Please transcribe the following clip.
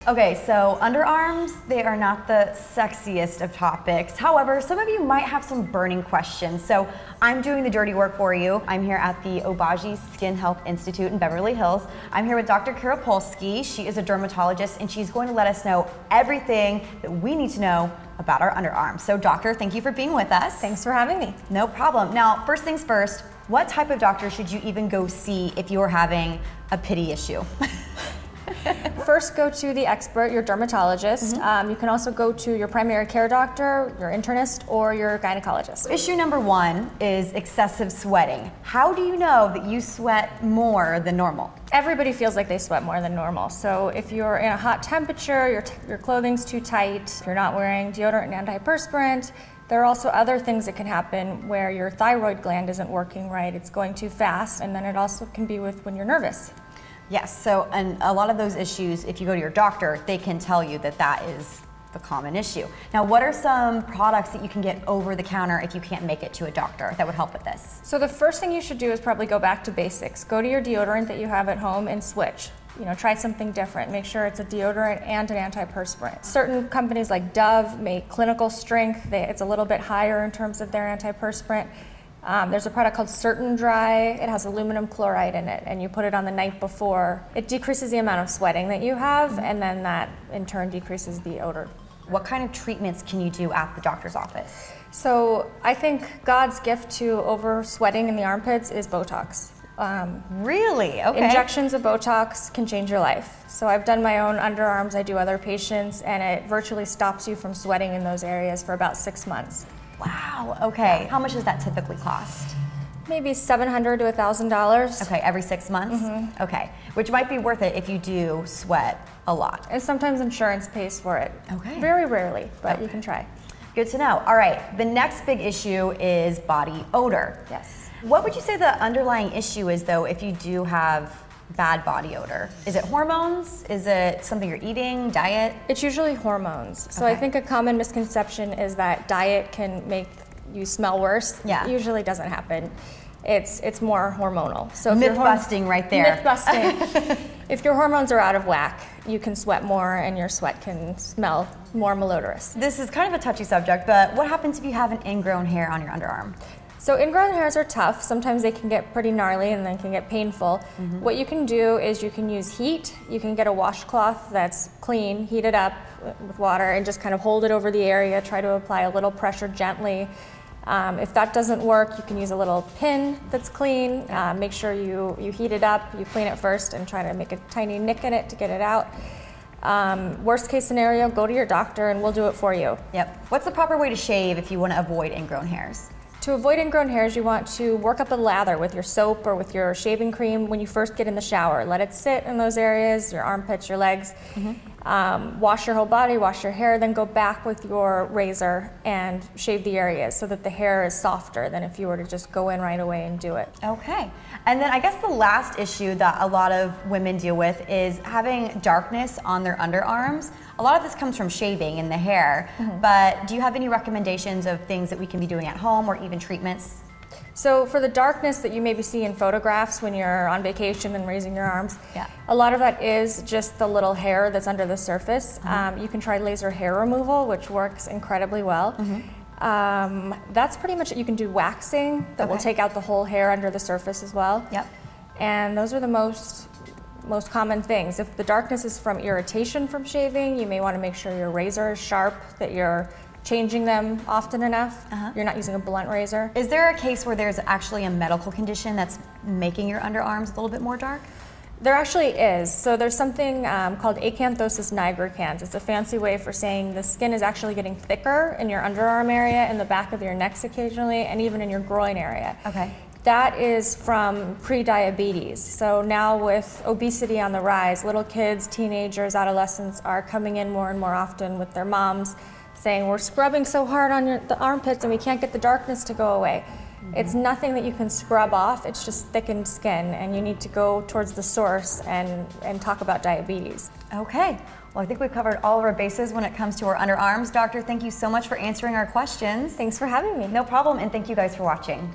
Okay, so underarms, they are not the sexiest of topics. However, some of you might have some burning questions. So I'm doing the dirty work for you. I'm here at the Obagi Skin Health Institute in Beverly Hills. I'm here with Dr. Kiripolsky. She is a dermatologist and she's going to let us know everything that we need to know about our underarms. So doctor, thank you for being with us. Thanks for having me. No problem. Now, first things first, what type of doctor should you even go see if you are having a pity issue? First, go to the expert, your dermatologist. You can also go to your primary care doctor, your internist, or your gynecologist. Issue number one is excessive sweating. How do you know that you sweat more than normal? Everybody feels like they sweat more than normal. So if you're in a hot temperature, your clothing's too tight, if you're not wearing deodorant and antiperspirant, there are also other things that can happen where your thyroid gland isn't working right, it's going too fast, and then it also can be with when you're nervous. Yes, so and a lot of those issues, if you go to your doctor, they can tell you that that is the common issue. Now, what are some products that you can get over the counter if you can't make it to a doctor that would help with this? So the first thing you should do is probably go back to basics. Go to your deodorant that you have at home and switch. You know, try something different. Make sure it's a deodorant and an antiperspirant. Certain companies like Dove make clinical strength. It's a little bit higher in terms of their antiperspirant. There's a product called Certain Dry. It has aluminum chloride in it, and you put it on the night before. It decreases the amount of sweating that you have, and then that in turn decreases the odor. What kind of treatments can you do at the doctor's office? So I think God's gift to over sweating in the armpits is Botox. Really? Okay. Injections of Botox can change your life. So I've done my own underarms, I do other patients, and it virtually stops you from sweating in those areas for about 6 months. Wow, okay. Yeah. How much does that typically cost? Maybe $700 to $1,000. Okay, every 6 months? Okay, which might be worth it if you do sweat a lot. And sometimes insurance pays for it. Okay. Very rarely, but you can try. Good to know. All right, the next big issue is body odor. Yes. What would you say the underlying issue is though if you do have bad body odor? Is it hormones? Is it something you're eating, diet? It's usually hormones. So I think a common misconception is that diet can make you smell worse. Yeah. It usually doesn't happen. It's more hormonal. So myth busting right there. Myth busting. If your hormones are out of whack, you can sweat more and your sweat can smell more malodorous. This is kind of a touchy subject, but what happens if you have an ingrown hair on your underarm? So ingrown hairs are tough. Sometimes they can get pretty gnarly and then can get painful. What you can do is you can use heat. You can get a washcloth that's clean, heat it up with water and just kind of hold it over the area. Try to apply a little pressure gently. If that doesn't work, you can use a little pin that's clean. Make sure you heat it up, you clean it first and try to make a tiny nick in it to get it out. Worst case scenario, go to your doctor and we'll do it for you. Yep. What's the proper way to shave if you want to avoid ingrown hairs? To avoid ingrown hairs, you want to work up a lather with your soap or with your shaving cream when you first get in the shower. Let it sit in those areas, your armpits, your legs. Wash your whole body, wash your hair, then go back with your razor and shave the areas so that the hair is softer than if you were to just go in right away and do it. Okay. And then I guess the last issue that a lot of women deal with is having darkness on their underarms. A lot of this comes from shaving in the hair, but do you have any recommendations of things that we can be doing at home or even treatments? So for the darkness that you maybe see in photographs when you're on vacation and raising your arms, a lot of that is just the little hair that's under the surface. You can try laser hair removal, which works incredibly well. That's pretty much it. You can do waxing that will take out the whole hair under the surface as well. And those are the most common things. If the darkness is from irritation from shaving, you may want to make sure your razor is sharp, that you're changing them often enough. You're not using a blunt razor. Is there a case where there's actually a medical condition that's making your underarms a little bit more dark? There actually is. So there's something called acanthosis nigricans. It's a fancy way for saying the skin is actually getting thicker in your underarm area, in the back of your necks occasionally, and even in your groin area. That is from pre-diabetes. So now with obesity on the rise, little kids, teenagers, adolescents are coming in more and more often with their moms saying, we're scrubbing so hard on the armpits and we can't get the darkness to go away. It's nothing that you can scrub off, it's just thickened skin, and you need to go towards the source and talk about diabetes. Okay, well I think we've covered all of our bases when it comes to our underarms. Doctor, thank you so much for answering our questions. Thanks for having me. No problem, and thank you guys for watching.